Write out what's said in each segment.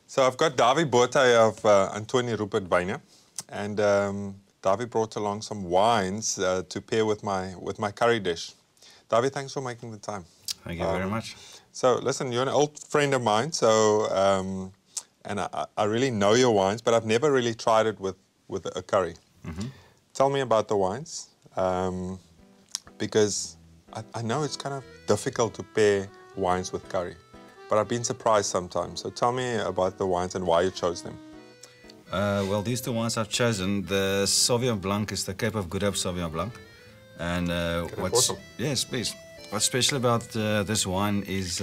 So I've got Dawie Botha of Antonie Rupert Wyne, and Dawie brought along some wines to pair with my curry dish. Dawie, thanks for making the time. Thank you very much. So listen, you're an old friend of mine, so and I really know your wines, but I've never really tried it with a curry. Tell me about the wines, because I know it's kind of difficult to pair wines with curry. But I've been surprised sometimes. So tell me about the wines and why you chose them. Well, these two wines I've chosen. The Sauvignon Blanc is the Cape of Good Hope Sauvignon Blanc. And awesome. Yes, please. What's special about this wine is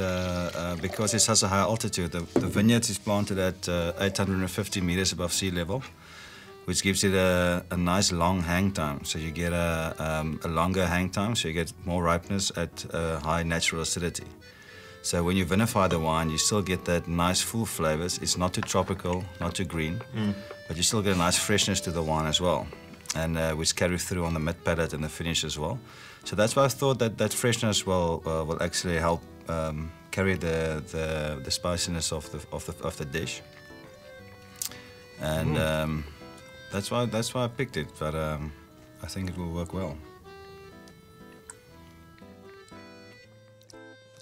because it has a high altitude. The vineyard is planted at 850 meters above sea level, which gives it a nice long hang time. So you get a longer hang time, so you get more ripeness at high natural acidity. So when you vinify the wine, you still get that nice full flavors. It's not too tropical, not too green, but you still get a nice freshness to the wine as well, and which carries through on the mid palate and the finish as well. So that's why I thought that freshness will actually help carry the spiciness of the dish, and that's why I picked it. But I think it will work well.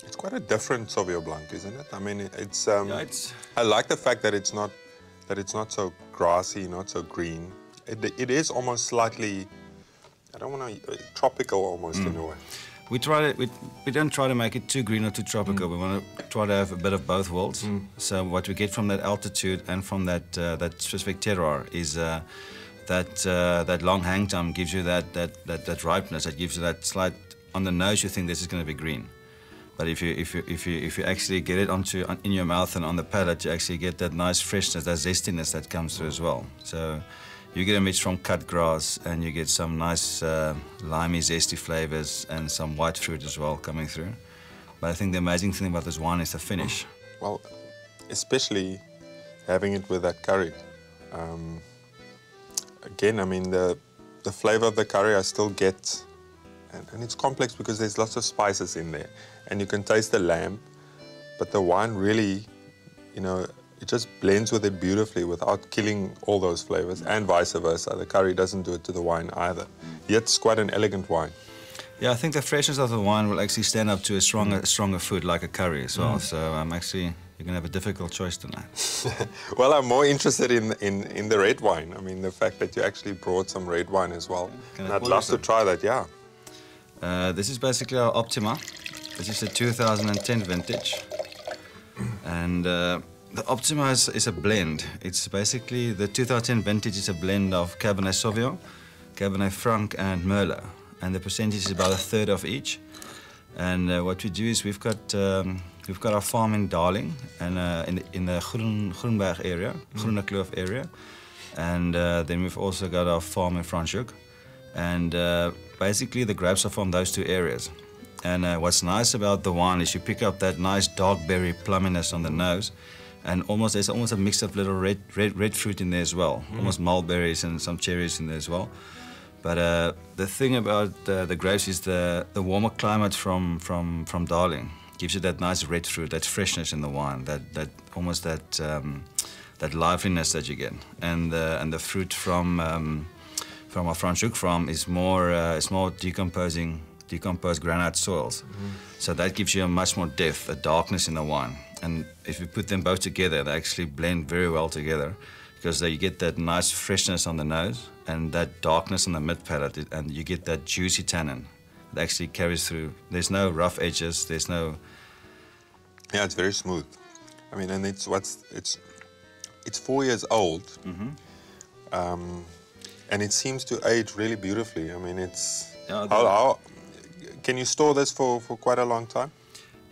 It's quite a different Sauvignon Blanc, isn't it? I mean, it's. I like the fact that it's not so grassy, not so green. It is almost slightly, I don't want to, tropical almost in a way. We don't try to make it too green or too tropical. We want to try to have a bit of both worlds. So what we get from that altitude and from that specific terroir is that long hang time gives you that ripeness. That gives you that slight, on the nose you think this is going to be green. But if you actually get it in your mouth and on the palate, you actually get that nice freshness, that zestiness that comes through as well. So you get a mix from cut grass, and you get some nice limey, zesty flavors, and some white fruit as well coming through. But I think the amazing thing about this wine is the finish. Well, especially having it with that curry. Again, I mean, the flavor of the curry I still get. And it's complex because there's lots of spices in there. And you can taste the lamb, but the wine really, you know, it just blends with it beautifully without killing all those flavors, and vice versa. The curry doesn't do it to the wine either. Yet it's quite an elegant wine. Yeah, I think the freshness of the wine will actually stand up to a stronger food like a curry as well. So you're going to have a difficult choice tonight. Well, I'm more interested in the red wine. I mean, the fact that you actually brought some red wine as well. And I'd love to try that, yeah. This is basically our Optima. This is a 2010 vintage. And the Optima is a blend. It's basically, the 2010 vintage is a blend of Cabernet Sauvignon, Cabernet Franc, and Merlot. And the percentage is about a third of each. And what we do is we've got our farm in Darling, and in the Groenberg area, Groene Kloof area. And then we've also got our farm in Franschhoek. And basically the grapes are from those two areas. And what's nice about the wine is you pick up that nice dark berry plumminess on the nose, and there's almost a mix of little red fruit in there as well, almost mulberries and some cherries in there as well. But the thing about the grapes is the warmer climate from Darling gives you that nice red fruit, that freshness in the wine, that liveliness that you get, and the fruit from our Franschhoek farm is more decomposed granite soils. So that gives you a much more depth, a darkness in the wine. And if you put them both together, they actually blend very well together, because you get that nice freshness on the nose and that darkness on the mid palate, and you get that juicy tannin that actually carries through. There's no rough edges, there's no... Yeah, it's very smooth. I mean, and it's 4 years old. And it seems to age really beautifully. I mean, it's... How can you store this for quite a long time?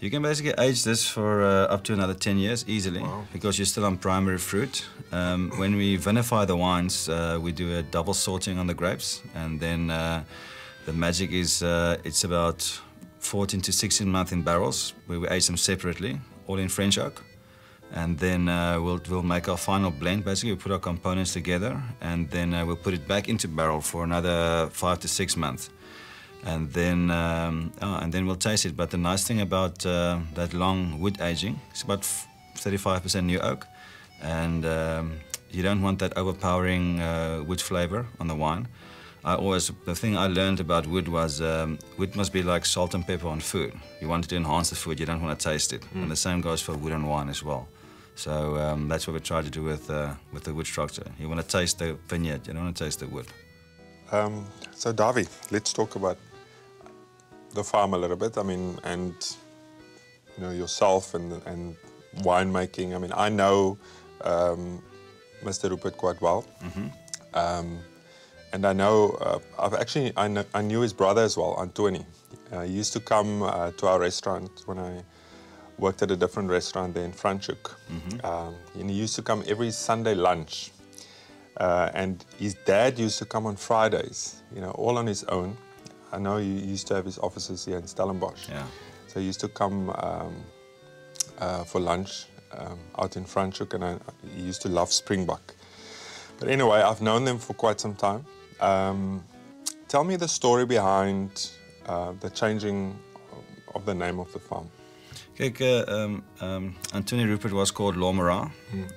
You can basically age this for up to another 10 years easily, because you're still on primary fruit. When we vinify the wines, we do a double sorting on the grapes, and then the magic is it's about 14 to 16 months in barrels, where we age them separately, all in French oak. And then we'll make our final blend. Basically, we put our components together, and then we'll put it back into barrel for another 5 to 6 months. And then we'll taste it. But the nice thing about that long wood aging, it's about 35% new oak, and you don't want that overpowering wood flavor on the wine. The thing I learned about wood was wood must be like salt and pepper on food. You want it to enhance the food, you don't want to taste it. And the same goes for wood and wine as well. So that's what we try to do with the wood structure. You want to taste the vineyard, you don't want to taste the wood. So Dawie, let's talk about the farm a little bit. I mean, and you know, yourself and winemaking. I mean, I know Mr. Rupert quite well. And I know, I knew his brother as well, Antoni. He used to come to our restaurant when I worked at a different restaurant there in Franschhoek. And he used to come every Sunday lunch. And his dad used to come on Fridays, you know, all on his own. I know he used to have his offices here in Stellenbosch. Yeah. So he used to come for lunch out in Franschhoek, and he used to love Springbok. But anyway, I've known them for quite some time. Tell me the story behind the changing of the name of the farm. Kijk, Antoni Rupert was called Lomera,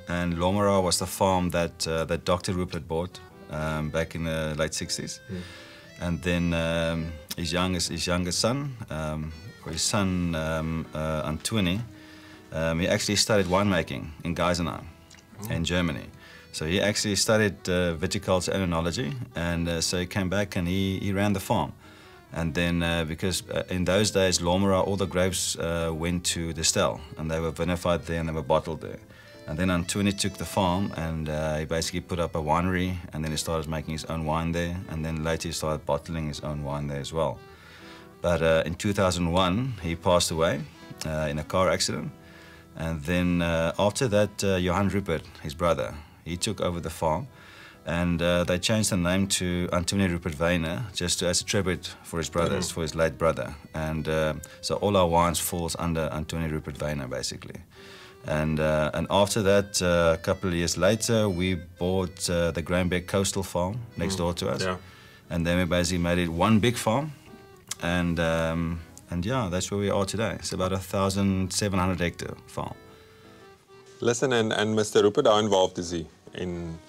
and Lomera was the farm that Dr. Rupert bought back in the late 60s. And then his youngest son, Antoni, he actually studied winemaking in Geisenheim in Germany. So he actually studied viticulture and enology, and so he came back and he ran the farm. And then because in those days, Lomera, all the grapes went to Distell, and they were vinified there and they were bottled there. And then Antoni took the farm and he basically put up a winery, and then he started making his own wine there, and then later he started bottling his own wine there as well. But in 2001, he passed away in a car accident. And then after that, Johan Rupert, his brother, he took over the farm, and they changed the name to Antoni Rupert Wynne, just as a tribute for his brothers, for his late brother. And so all our wines falls under Antoni Rupert Wynne, basically. And after that, a couple of years later, we bought the Grainbeck Coastal Farm next door to us. Yeah. And then we basically made it one big farm. And yeah, that's where we are today. It's about 1,700 hectare farm. Listen, and Mr. Rupert, how involved is he in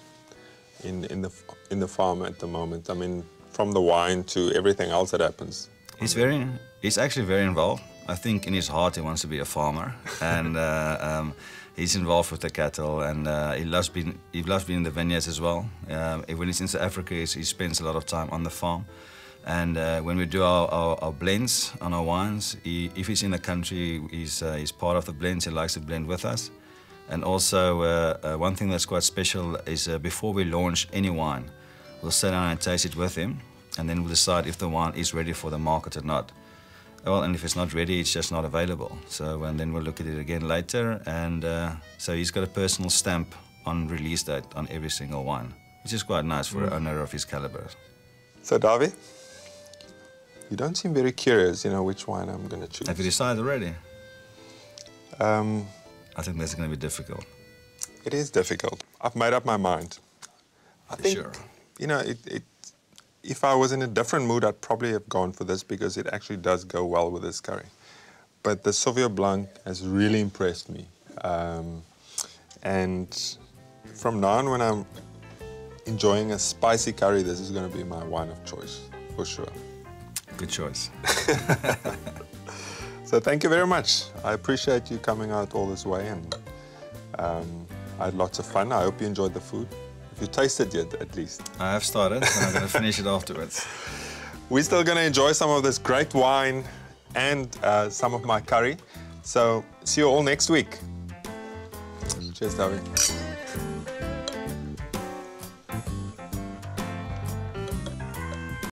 the farm at the moment? I mean, from the wine to everything else that happens. He's actually very involved. I think in his heart he wants to be a farmer, and he's involved with the cattle, and he loves being in the vineyards as well. When he's in South Africa, he spends a lot of time on the farm. And when we do our blends on our wines, if he's in the country, he's part of the blends. He likes to blend with us. And also, one thing that's quite special is before we launch any wine, we'll sit down and taste it with him, and then we'll decide if the wine is ready for the market or not. Well, and if it's not ready, it's just not available. So, and then we'll look at it again later, and so he's got a personal stamp on release date on every single wine, which is quite nice for an owner of his caliber. So, Dawie, you don't seem very curious, you know, which wine I'm going to choose. Have you decided already? I think that's going to be difficult. It is difficult. I've made up my mind. I think, sure. You know, if I was in a different mood, I'd probably have gone for this because it actually does go well with this curry. But the Sauvignon Blanc has really impressed me. And from now on, when I'm enjoying a spicy curry, this is going to be my wine of choice, for sure. Good choice. So thank you very much. I appreciate you coming out all this way, and I had lots of fun. I hope you enjoyed the food. If you tasted it, at least. I have started, and I'm going to finish it afterwards. We're still going to enjoy some of this great wine and some of my curry. So see you all next week. Cheers, Dawie.